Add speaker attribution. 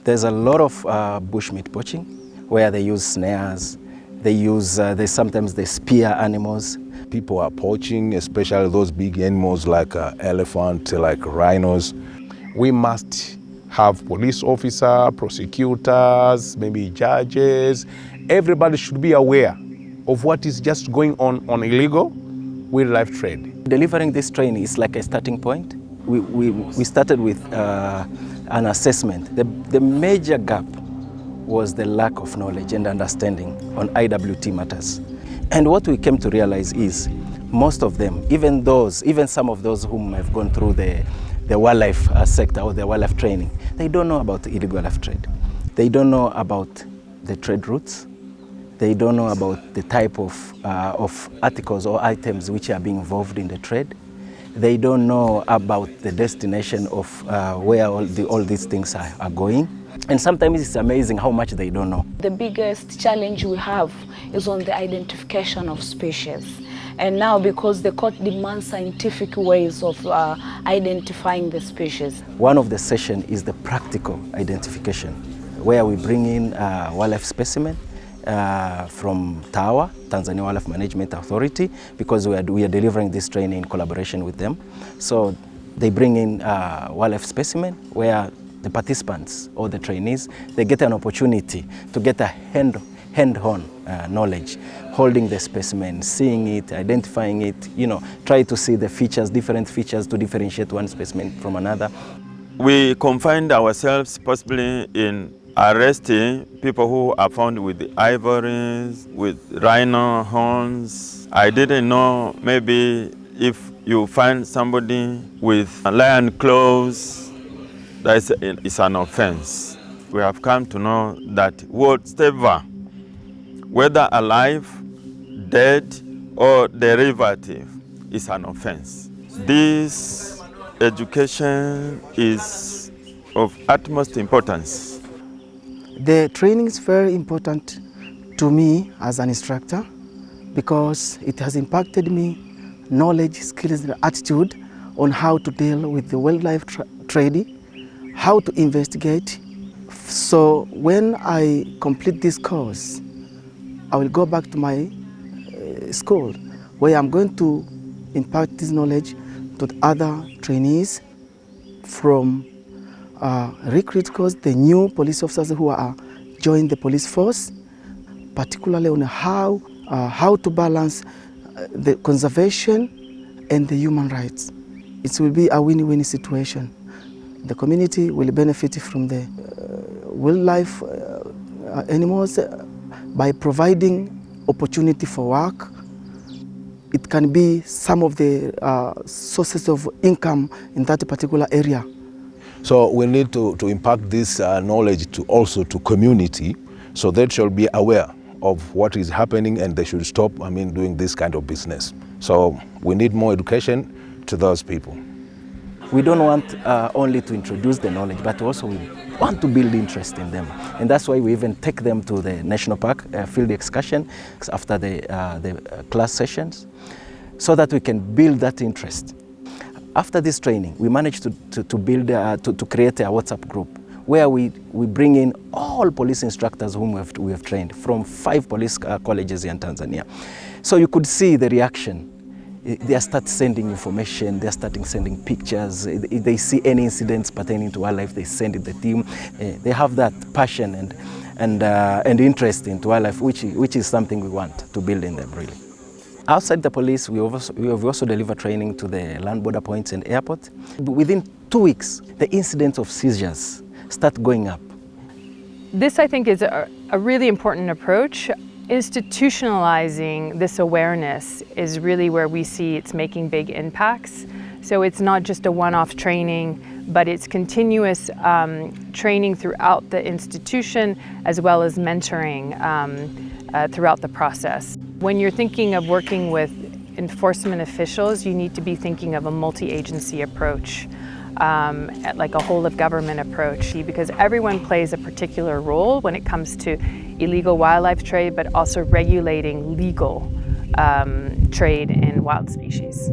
Speaker 1: There's a lot of bushmeat poaching where they use snares, sometimes they spear animals.
Speaker 2: People are poaching, especially those big animals like elephant, like rhinos. We must have police officers, prosecutors, maybe judges. Everybody should be aware of what is just going on illegal wildlife trade.
Speaker 1: Delivering this training is like a starting point. We started with an assessment. The major gap was the lack of knowledge and understanding on IWT matters. And what we came to realize is most of them, even some of those whom have gone through the wildlife sector or the wildlife training, they don't know about the illegal wildlife trade. They don't know about the trade routes. They don't know about the type of articles or items which are being involved in the trade. They don't know about the destination of where all these things are going. And sometimes it's amazing how much they don't know.
Speaker 3: The biggest challenge we have is on the identification of species. And now, because the court demands scientific ways of identifying the species.
Speaker 1: One of the sessions is the practical identification, where we bring in wildlife specimen from TAWA, Tanzania Wildlife Management Authority, because we are delivering this training in collaboration with them. So they bring in wildlife specimen where the participants or the trainees, they get an opportunity to get a hand-on knowledge, holding the specimen, seeing it, identifying it, try to see the features, different features to differentiate one specimen from another.
Speaker 4: We confined ourselves possibly in arresting people who are found with the ivories, with rhino horns. I didn't know maybe if you find somebody with lion claws, that is an offense. We have come to know that whatever, whether alive, dead, or derivative, is an offense. This education is of utmost importance.
Speaker 5: The training is very important to me as an instructor because it has impacted me knowledge, skills, and attitude on how to deal with the wildlife trade, how to investigate. So when I complete this course, I will go back to my school where I'm going to impart this knowledge to the other trainees from recruit course, the new police officers who are joining the police force, particularly on how to balance the conservation and the human rights. It will be a win-win situation. The community will benefit from the wildlife animals by providing opportunity for work. It can be some of the sources of income in that particular area.
Speaker 2: So we need to impact this knowledge also to community, so they shall be aware of what is happening and they should stop doing this kind of business. So we need more education to those people.
Speaker 1: We don't want only to introduce the knowledge, but also we want to build interest in them. And that's why we even take them to the national park, field excursion after the class sessions, so that we can build that interest. After this training, we managed to create a WhatsApp group where we bring in all police instructors whom we have trained from 5 police colleges in Tanzania. So you could see the reaction. They start sending information, they're starting sending pictures. If they see any incidents pertaining to wildlife, they send it to the team. They have that passion and interest in wildlife, which is something we want to build in them, really. Outside the police, we have also delivered training to the land border points and airport. Within 2 weeks, the incidence of seizures start going up.
Speaker 6: This, I think, is a really important approach. Institutionalizing this awareness is really where we see it's making big impacts. So it's not just a one-off training, but it's continuous training throughout the institution, as well as mentoring throughout the process. When you're thinking of working with enforcement officials, you need to be thinking of a multi-agency approach, like a whole of government approach, because everyone plays a particular role when it comes to illegal wildlife trade, but also regulating legal trade in wild species.